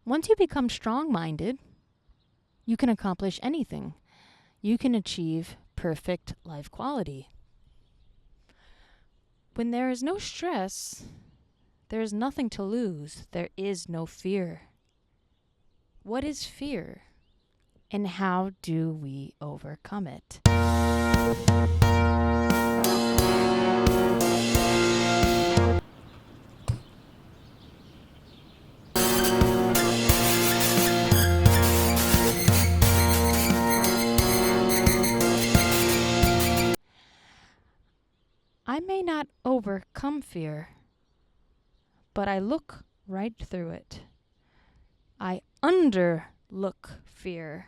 Once you become strong-minded, you can accomplish anything. You can achieve perfect life quality. When there is no stress, there is nothing to lose. There is no fear. What is fear? And how do we overcome it? I may not overcome fear, but I look right through it. I underlook fear,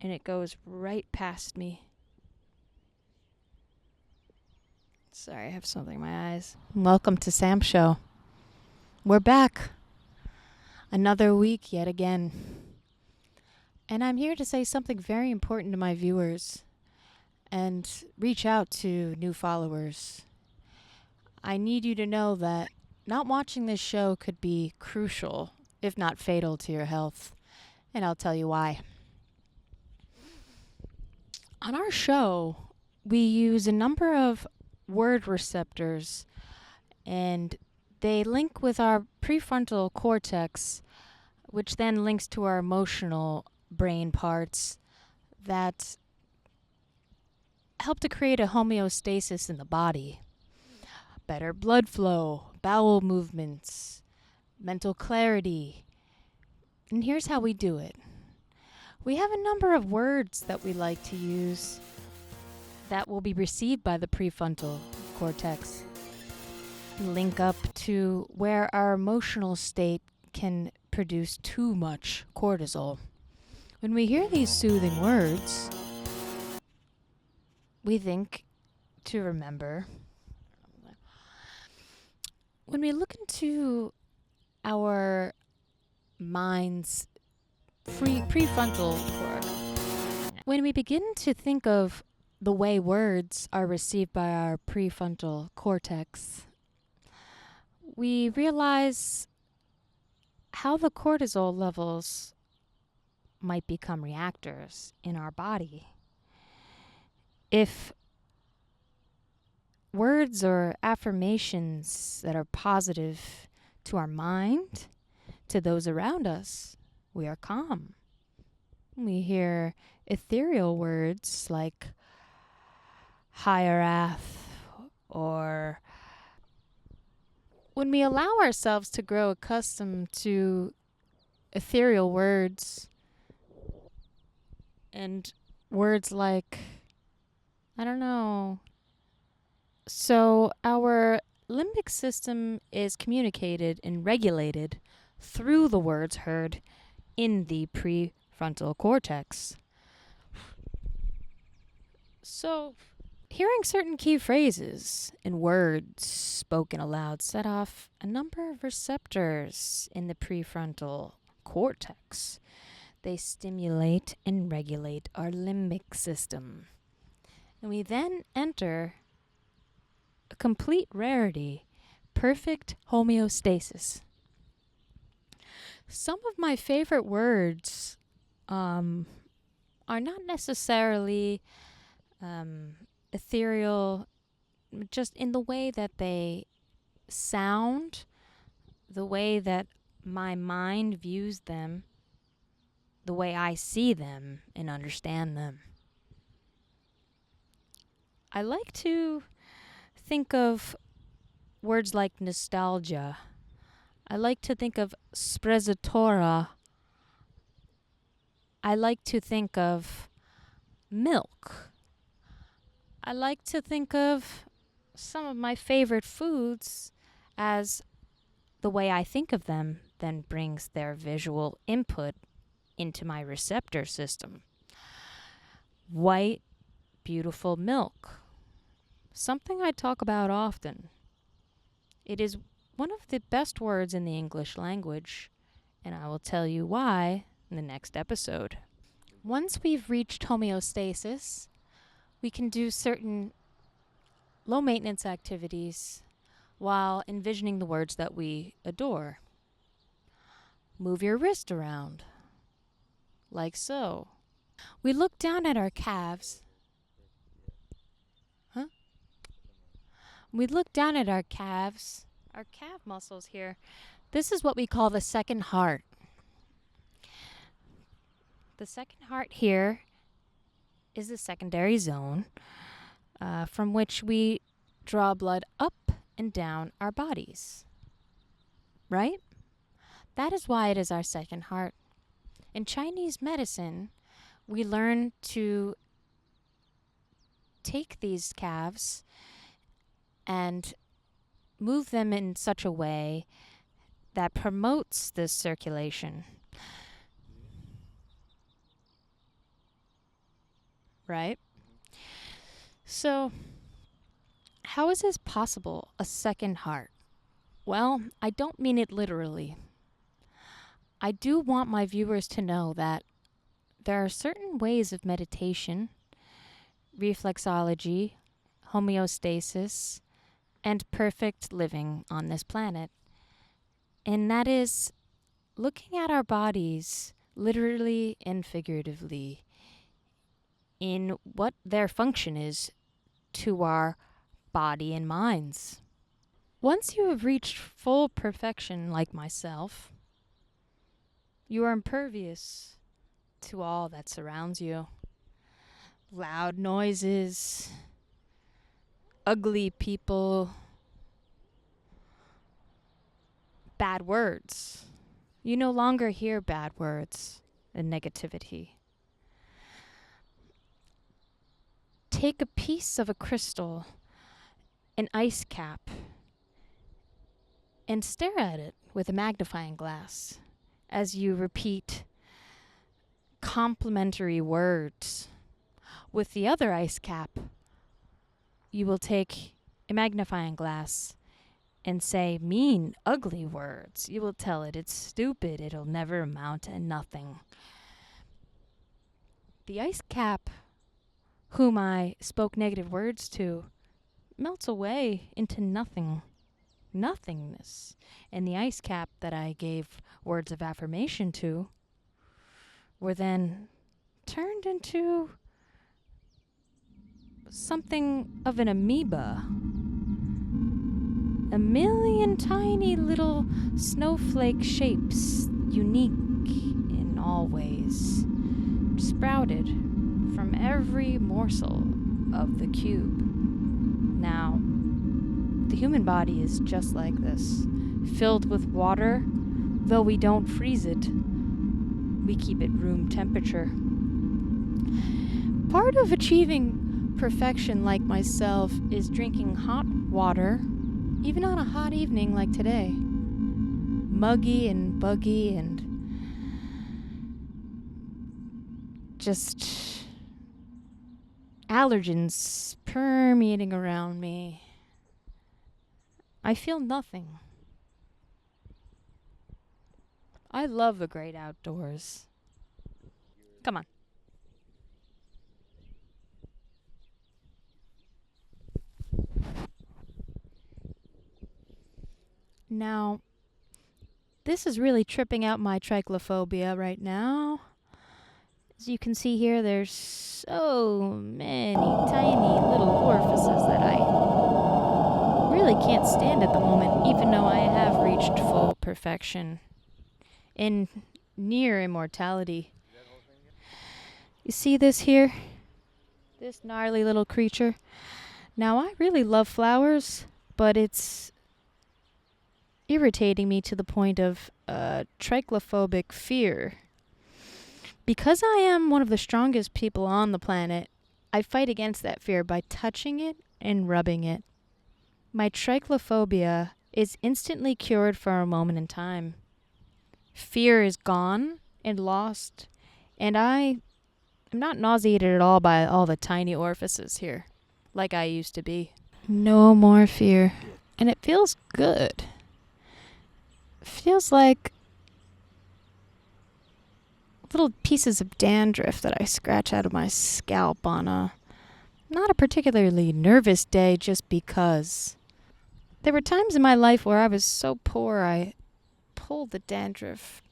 and it goes right past me. Sorry, I have something in my eyes. Welcome to Sam's Show. We're back. Another week yet again. And I'm here to say something very important to my viewers and reach out to new followers. I need you to know that not watching this show could be crucial, if not fatal, to your health. And I'll tell you why. On our show, we use a number of word receptors, and they link with our prefrontal cortex, which then links to our emotional brain parts that help to create a homeostasis in the body. Better blood flow, bowel movements, mental clarity. And here's how we do it. We have a number of words that we like to use that will be received by the prefrontal cortex. Link up to where our emotional state can produce too much cortisol. When we hear these soothing words, we think to remember. When we look into our mind's prefrontal cortex, when we begin to think of the way words are received by our prefrontal cortex, we realize how the cortisol levels might become reactors in our body. If words or affirmations that are positive to our mind, to those around us, we are calm. We hear ethereal words like higher-ath, or when we allow ourselves to grow accustomed to ethereal words and words like, I don't know. So our limbic system is communicated and regulated through the words heard in the prefrontal cortex. So hearing certain key phrases and words spoken aloud set off a number of receptors in the prefrontal cortex. They stimulate and regulate our limbic system. And we then enter a complete rarity, perfect homeostasis. Some of my favorite words are not necessarily ethereal, just in the way that they sound, the way that my mind views them, the way I see them and understand them. I like to think of words like nostalgia. I like to think of spreza. I like to think of milk. I like to think of some of my favorite foods as the way I think of them then brings their visual input into my receptor system. White, beautiful milk. Something I talk about often. It is one of the best words in the English language, and I will tell you why in the next episode. Once we've reached homeostasis, we can do certain low-maintenance activities while envisioning the words that we adore. Move your wrist around, like so. We look down at our calves. We look down at our calves, our calf muscles here. This is what we call the second heart. The second heart here is the secondary zone from which we draw blood up and down our bodies. Right? That is why it is our second heart. In Chinese medicine, we learn to take these calves and move them in such a way that promotes this circulation. Right? So, how is this possible, a second heart? Well, I don't mean it literally. I do want my viewers to know that there are certain ways of meditation, reflexology, homeostasis, and perfect living on this planet. And that is looking at our bodies literally and figuratively in what their function is to our body and minds. Once you have reached full perfection like myself, you are impervious to all that surrounds you. Loud noises, ugly people, bad words. You no longer hear bad words and negativity. Take a piece of a crystal, an ice cap, and stare at it with a magnifying glass as you repeat complimentary words. With the other ice cap, you will take a magnifying glass and say mean, ugly words. You will tell it it's stupid, it'll never amount to nothing. The ice cap, whom I spoke negative words to, melts away into nothingness. And the ice cap that I gave words of affirmation to were then turned into something of an amoeba. A million tiny little snowflake shapes, unique in all ways, sprouted from every morsel of the cube. Now, the human body is just like this, filled with water. Though we don't freeze it, we keep it room temperature. Part of achieving perfection like myself is drinking hot water, even on a hot evening like today. Muggy and buggy and just allergens permeating around me. I feel nothing. I love the great outdoors. Come on. Now, this is really tripping out my trichophobia right now. As you can see here, there's so many tiny little orifices that I really can't stand at the moment, even though I have reached full perfection in near immortality. You see this here? This gnarly little creature? Now, I really love flowers, but it's irritating me to the point of trichophobic fear. Because I am one of the strongest people on the planet, I fight against that fear by touching it and rubbing it. My trichophobia is instantly cured for a moment in time. Fear is gone and lost, and I am not nauseated at all by all the tiny orifices here, like I used to be. No more fear, and it feels good. Feels like little pieces of dandruff that I scratch out of my scalp on not a particularly nervous day just because. There were times in my life where I was so poor I pulled the dandruff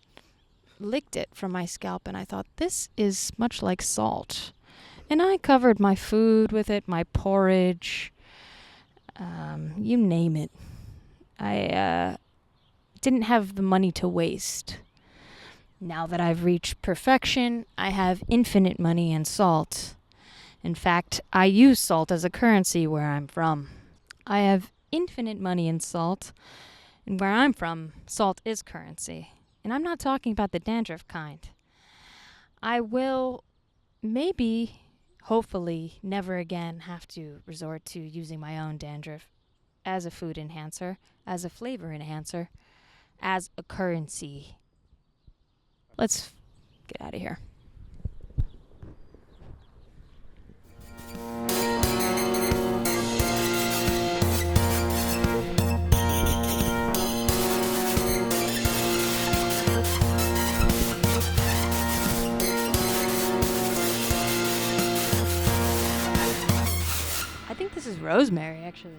licked it from my scalp, and I thought, this is much like salt. And I covered my food with it, my porridge, you name it. I didn't have the money to waste. Now that I've reached perfection, I have infinite money and salt. In fact, I use salt as a currency where I'm from. I have infinite money and salt, and where I'm from, salt is currency. And I'm not talking about the dandruff kind. I will maybe, hopefully, never again have to resort to using my own dandruff as a food enhancer, as a flavor enhancer, as a currency. Let's get out of here. I think this is rosemary, actually.